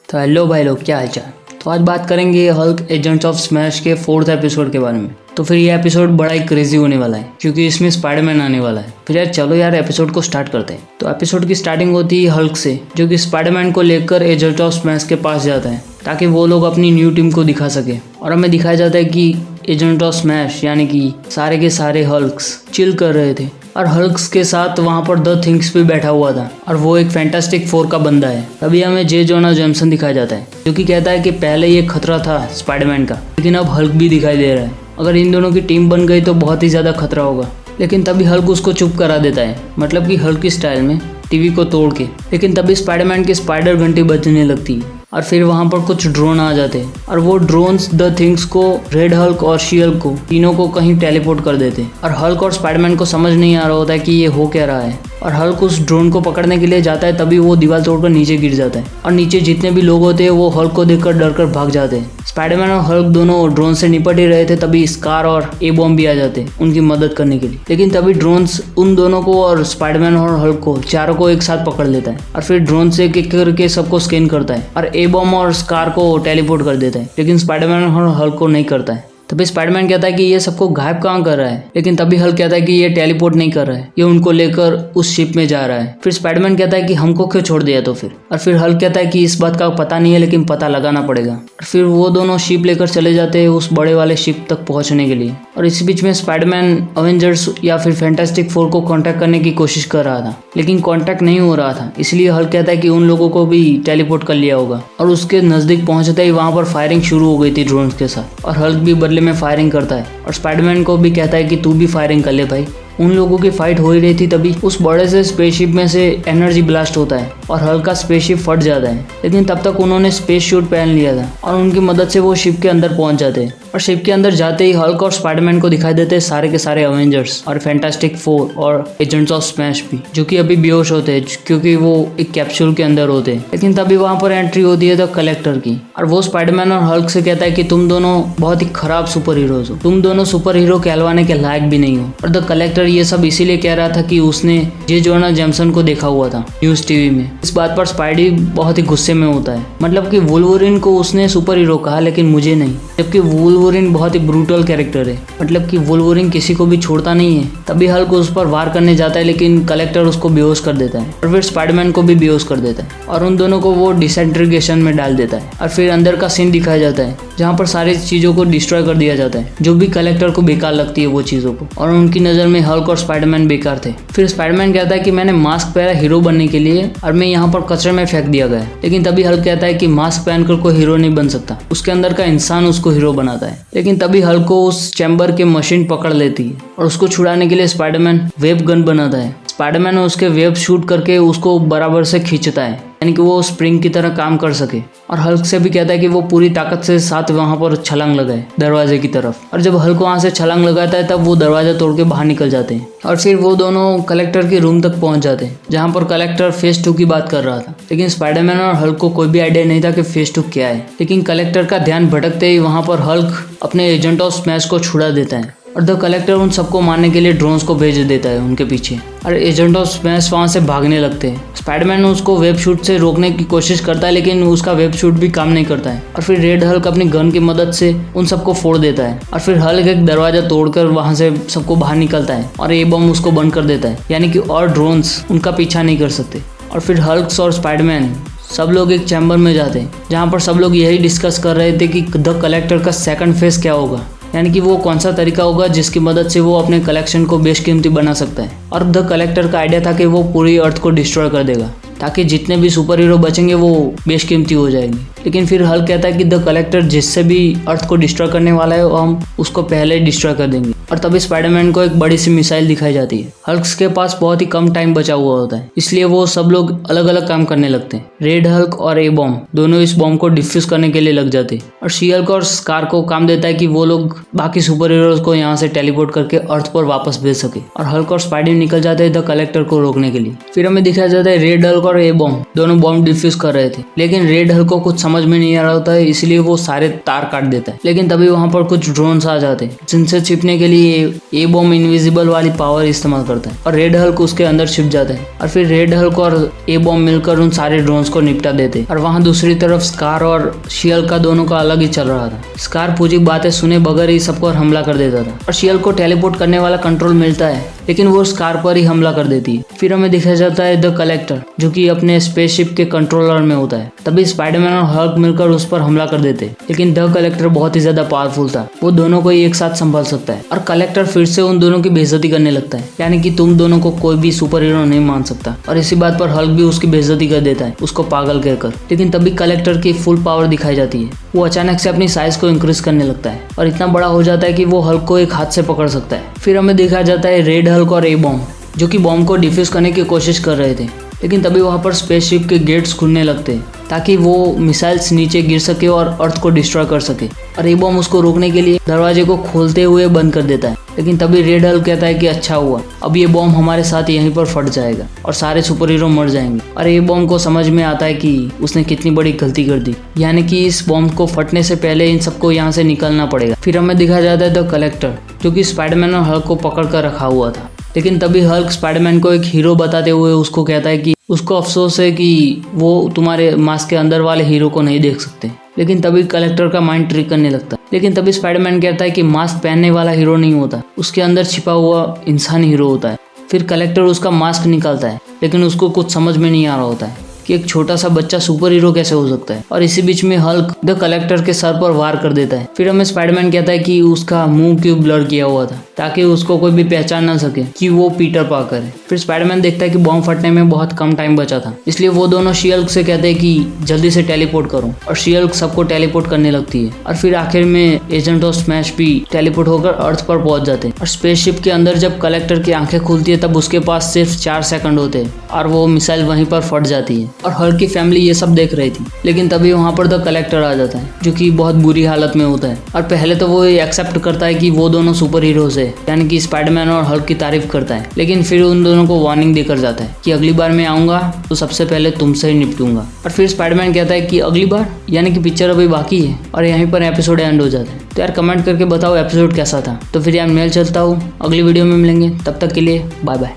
तो हेलो भाई लोग, क्या हाल चाल। तो आज बात करेंगे हल्क एजेंट्स ऑफ स्मैश के 4th एपिसोड के बारे में। तो फिर ये एपिसोड बड़ा ही क्रेजी होने वाला है क्योंकि इसमें स्पाइडरमैन आने वाला है। फिर यार चलो यार एपिसोड को स्टार्ट करते हैं। तो एपिसोड की स्टार्टिंग होती है हल्क से, जो कि स्पाइडरमैन को लेकर एजेंट्स ऑफ स्मैश के पास जाता है ताकि वो लोग अपनी न्यू टीम को दिखा सके। और हमें दिखाया जाता है कि एजेंट ऑफ स्मैश यानी कि सारे के सारे हल्क्स चिल कर रहे थे और हल्क्स के साथ वहाँ पर द थिंग्स भी बैठा हुआ था और वो एक फैंटास्टिक फोर का बंदा है। तभी हमें जे जोना जेम्सन दिखाया जाता है जो कि कहता है कि पहले ये खतरा था स्पाइडरमैन का, लेकिन अब हल्क भी दिखाई दे रहा है। अगर इन दोनों की टीम बन गई तो बहुत ही ज़्यादा खतरा होगा। लेकिन तभी हल्क उसको चुप करा देता है, मतलब कि हल्क की स्टाइल में टीवी को तोड़ के। लेकिन तभी स्पाइडरमैन की स्पाइडर घंटी बजने लगती है और फिर वहाँ पर कुछ ड्रोन आ जाते हैं और वो ड्रोन्स द थिंग्स को, रेड हल्क और शी हल्क को, तीनों को कहीं टेलीपोर्ट कर देते हैं। और हल्क और स्पाइडरमैन को समझ नहीं आ रहा होता है कि ये हो क्या रहा है। और हल्क उस ड्रोन को पकड़ने के लिए जाता है, तभी वो दीवार तोड़कर नीचे गिर जाता है और नीचे जितने भी लोग होते हैं वो हल्क को देखकर डरकर भाग जाते हैं। स्पाइडरमैन और हल्क दोनों ड्रोन से निपट ही रहे थे, तभी स्कार और ए बॉम्ब भी आ जाते हैं उनकी मदद करने के लिए। लेकिन तभी ड्रोन्स उन दोनों को और स्पाइडरमैन और हल्क को चारों को एक साथ पकड़ लेता है और फिर ड्रोन से एक करके सबको स्कैन करता है और ए बॉम्ब और स्कार को टेलीपोर्ट कर देता है, लेकिन स्पाइडरमैन और हल्क को नहीं करता है। तभी स्पाइडरमैन कहता है कि ये सबको गायब कहाँ कर रहा है, लेकिन तभी हल्क कहता है कि ये टेलीपोर्ट नहीं कर रहा है, ये उनको लेकर उस शिप में जा रहा है। फिर स्पाइडरमैन कहता है कि हमको क्यों छोड़ दिया तो फिर। और फिर हल्क कहता है कि इस बात का पता नहीं है, लेकिन पता लगाना पड़ेगा। और फिर वो दोनों शिप लेकर चले जाते हैं उस बड़े वाले शिप तक पहुंचने के लिए। और इसी बीच में स्पाइडरमैन अवेंजर्स या फिर फैंटास्टिक फोर को कांटेक्ट करने की कोशिश कर रहा था, लेकिन कांटेक्ट नहीं हो रहा था। इसलिए हल्क कहता है कि उन लोगों को भी टेलीपोर्ट कर लिया होगा। और उसके नजदीक पहुंचते ही वहां पर फायरिंग शुरू हो गई थी ड्रोन्स के साथ, और हल्क भी बदले में फायरिंग करता है और स्पाइडरमैन को भी कहता है कि तू भी फायरिंग कर ले भाई। उन लोगों की फाइट हो ही रही थी, तभी उस बड़े से स्पेसशिप में से एनर्जी ब्लास्ट होता है और हल्क का स्पेसशिप फट जाता है। लेकिन तब तक उन्होंने स्पेस सूट पहन लिया था और उनकी मदद से वो शिप के अंदर पहुंच जाते हैं। और शिप के अंदर जाते ही हल्क और स्पाइडरमैन को दिखाई देते हैं सारे के सारे अवेंजर्स और फैंटास्टिक फोर और एजेंट्स ऑफ स्मैश भी, जो कि अभी बेहोश होते हैं क्योंकि वो एक कैप्सूल के अंदर होते हैं। लेकिन तभी वहां पर एंट्री होती है द कलेक्टर की, और वो स्पाइडरमैन और हल्क से कहता है कि तुम दोनों बहुत ही खराब सुपर हीरोज हो, तुम दोनों सुपर हीरो कहलवाने के लायक भी नहीं हो। और द कलेक्टर ये सब इसीलिए कह रहा था कि उसने जे जोना जेम्सन को देखा हुआ था न्यूज टीवी में। इस बात पर स्पाइडी बहुत ही गुस्से में होता है, मतलब कि वुल्वरिन को उसने सुपर हीरो कहा लेकिन मुझे नहीं, जबकि वुल्वरिन बहुत ही ब्रूटल कैरेक्टर है, मतलब कि वुल्वरिन किसी को भी छोड़ता नहीं है। तभी हल्क उस पर वार करने जाता है, लेकिन कलेक्टर उसको बेहोश कर देता है और फिर स्पाइडरमैन को भी बेहोश कर देता है और उन दोनों को वो डिसइंटीग्रेशन में डाल देता है। और फिर अंदर का सीन दिखाया जाता है जहाँ पर सारी चीजों को डिस्ट्रॉय कर दिया जाता है जो भी कलेक्टर को बेकार लगती है वो चीजों को, और उनकी नजर में हल्क और स्पाइडरमैन बेकार थे। फिर स्पाइडरमैन कहता है कि मैंने मास्क पहना हीरो बनने के लिए और मैं यहाँ पर कचरे में फेंक दिया गया। लेकिन तभी हल्क कहता है कि मास्क पहनकर कोई हीरो नहीं बन सकता, उसके अंदर का इंसान उसको हीरो बनाता है। लेकिन तभी हल्क को उस चैम्बर के मशीन पकड़ लेती है और उसको छुड़ाने के लिए स्पाइडरमैन वेब गन बनाता है। स्पाइडरमैन उसके वेब शूट करके उसको बराबर से खींचता है, यानी कि वो स्प्रिंग की तरह काम कर सके। और हल्क से भी कहता है कि वो पूरी ताकत से साथ वहां पर छलांग लगाए दरवाजे की तरफ। और जब हल्क वहां से छलांग लगाता है तब वो दरवाजा तोड़ के बाहर निकल जाते हैं और फिर वो दोनों कलेक्टर के रूम तक पहुंच जाते हैं जहां पर कलेक्टर फेस 2 की बात कर रहा था। लेकिन स्पाइडरमैन और हल्क को कोई भी आइडिया नहीं था कि फेस 2 क्या है। लेकिन कलेक्टर का ध्यान भटकते ही वहां पर हल्क अपने एजेंट ऑफ स्मैश को छुड़ा देता है और द कलेक्टर उन सबको मारने के लिए ड्रोन्स को भेज देता है उनके पीछे, और एजेंट ऑफ स्मैश वहां से भागने लगते हैं। स्पाइडरमैन उसको वेब शूट से रोकने की कोशिश करता है, लेकिन उसका वेब शूट भी काम नहीं करता है। और फिर रेड हल्क अपनी गन की मदद से उन सबको फोड़ देता है और फिर हल्क एक दरवाजा तोड़कर वहां से सबको बाहर निकलता है और ए बम उसको बंद कर देता है, यानी कि और ड्रोन्स उनका पीछा नहीं कर सकते। और फिर हल्क और स्पाइडरमैन सब लोग एक चैम्बर में जाते हैं जहाँ पर सब लोग यही डिस्कस कर रहे थे कि द कलेक्टर का सेकंड फेज क्या होगा, यानी कि वो कौन सा तरीका होगा जिसकी मदद से वो अपने कलेक्शन को बेशकीमती बना सकता है। और द कलेक्टर का आइडिया था कि वो पूरी अर्थ को डिस्ट्रॉय कर देगा ताकि जितने भी सुपर हीरो बचेंगे वो बेशकीमती हो जाएंगे। लेकिन फिर हल्क कहता है कि द कलेक्टर जिससे भी अर्थ को डिस्ट्रॉय करने वाला है वो हम उसको पहले ही डिस्ट्रॉय कर देंगे। और तभी स्पाइडरमैन को एक बड़ी सी मिसाइल दिखाई जाती है। हल्क के पास बहुत ही कम टाइम बचा हुआ होता है, इसलिए वो सब लोग अलग अलग काम करने लगते हैं। रेड हल्क और ए बॉम्ब दोनों इस बॉम्ब को डिफ्यूज करने के लिए लग जाते हैं और शी हल्क और स्कार को काम देता है कि वो लोग बाकी सुपर हीरोज को यहाँ से टेलीपोर्ट करके अर्थ पर वापस भेज सके। और हल्क और स्पाइडर निकल जाते हैं द कलेक्टर को रोकने के लिए। फिर हमें दिखाया जाता है रेड हल्क और ए बॉम्ब दोनों बॉम्ब डिफ्यूज कर रहे थे, लेकिन रेड हल्क को कुछ समझ समझ में नहीं आ रहा होता है, इसलिए वो सारे तार काट देता है। लेकिन तभी वहाँ पर कुछ ड्रोन्स आ जाते हैं जिनसे छिपने के लिए ए बॉम्ब इनविजिबल वाली पावर इस्तेमाल करता है और रेड हल्क उसके अंदर छिप जाता है और फिर रेड हल्क और ए बॉम्ब मिलकर उन सारे ड्रोन्स को निपटा देते। और वहाँ दूसरी तरफ स्कार और शी-हल्क का दोनों का अलग ही चल रहा था। स्कार पूजी बातें सुने बगैर ही सबको हमला कर देता था और शी-हल्क को टेलीपोर्ट करने वाला कंट्रोल मिलता है, लेकिन वो स्कार पर ही हमला कर देती है। फिर हमें दिखाया जाता है द कलेक्टर, जो कि अपने स्पेसशिप के कंट्रोलर में होता है। तभी स्पाइडरमैन और हल्क मिलकर उस पर हमला कर देते, लेकिन द कलेक्टर बहुत ही ज्यादा पावरफुल था, वो दोनों को एक साथ संभाल सकता है। और कलेक्टर फिर से उन दोनों की बेइज्जती करने लगता है, यानी कि तुम दोनों को कोई भी सुपर हीरो नहीं मान सकता। और इसी बात पर हल्क भी उसकी बेइज्जती कर देता है, उसको पागल कहकर। लेकिन तभी कलेक्टर की फुल पावर दिखाई जाती है। वो अचानक से अपनी साइज को इंक्रीज करने लगता है और इतना बड़ा हो जाता है कि वो हल्क को एक हाथ से पकड़ सकता है। फिर हमें दिखाया जाता है रेड हल्क और ए बॉम्ब, जो कि बॉम्ब को डिफ्यूज करने की कोशिश कर रहे थे। लेकिन तभी वहाँ पर स्पेसशिप के गेट्स खुलने लगते ताकि वो मिसाइल्स नीचे गिर सके और अर्थ को डिस्ट्रॉय कर सके। और ए बॉम्ब उसको रोकने के लिए दरवाजे को खोलते हुए बंद कर देता है। लेकिन तभी रेड हल्क कहता है कि अच्छा हुआ, अब ये बॉम्ब हमारे साथ यहीं पर फट जाएगा और सारे सुपर हीरो मर जाएंगे। और ए बॉम्ब को समझ में आता है कि उसने कितनी बड़ी गलती कर दी, यानी कि इस बॉम्ब को फटने से पहले इन सबको यहाँ से निकलना पड़ेगा। फिर हमें दिखाया जाता है द कलेक्टर, जो कि स्पाइडरमैन और हल्क को पकड़ कर रखा हुआ था। लेकिन तभी हल्क स्पाइडरमैन को एक हीरो बताते हुए उसको कहता है कि उसको अफसोस है कि वो तुम्हारे मास्क के अंदर वाले हीरो को नहीं देख सकते। लेकिन तभी कलेक्टर का माइंड ट्रिक करने लगता है। लेकिन तभी स्पाइडरमैन कहता है कि मास्क पहनने वाला हीरो नहीं होता, उसके अंदर छिपा हुआ इंसान हीरो होता है। फिर कलेक्टर उसका मास्क निकालता है, लेकिन उसको कुछ समझ में नहीं आ रहा होता है कि एक छोटा सा बच्चा सुपर हीरो कैसे हो सकता है। और इसी बीच में हल्क द कलेक्टर के सर पर वार कर देता है। फिर हमें स्पाइडरमैन कहता है कि उसका मुंह क्यों ब्लर किया हुआ था, ताकि उसको कोई भी पहचान ना सके कि वो पीटर पार्कर है। फिर स्पाइडरमैन देखता है कि बॉम्ब फटने में बहुत कम टाइम बचा था, इसलिए वो दोनों शी-हल्क से कहते हैं कि जल्दी से टेलीपोर्ट करो। और शी-हल्क सबको टेलीपोर्ट करने लगती है। और फिर आखिर में एजेंट ऑफ स्मैश भी टेलीपोर्ट होकर अर्थ पर पहुंच जाते हैं। और स्पेसशिप के अंदर जब कलेक्टर की आंखें खुलती है तब उसके पास सिर्फ 4 सेकंड होते हैं और वो मिसाइल वहीं पर फट जाती है। और हल्क की फैमिली ये सब देख रही थी। लेकिन तभी वहाँ पर द कलेक्टर आ जाता है, जो कि बहुत बुरी हालत में होता है। और पहले तो वो एक्सेप्ट करता है कि वो दोनों सुपर हीरोज है, यानी कि स्पाइडरमैन और हल्क की तारीफ करता है। लेकिन फिर उन दोनों को वार्निंग देकर जाता है कि अगली बार मैं आऊंगा तो सबसे पहले तुमसे ही निपटूंगा। और फिर स्पाइडरमैन कहता है कि अगली बार, यानी कि पिक्चर अभी बाकी है। और यहीं पर एपिसोड एंड हो जाता है। तो यार कमेंट करके बताओ एपिसोड कैसा था। तो फिर यार मैं चलता हूँ, अगली वीडियो में मिलेंगे, तब तक के लिए bye bye.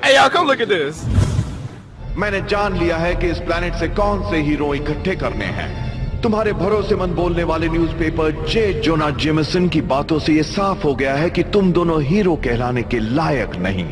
Hey y'all, come look at this. मैंने जान लिया है कि इस प्लेनेट से कौन से हीरो इकट्ठे करने हैं। तुम्हारे भरोसेमंद बोलने वाले न्यूज़पेपर जे जोना जेमिसन की बातों से ये साफ हो गया है कि तुम दोनों हीरो कहलाने के लायक नहीं।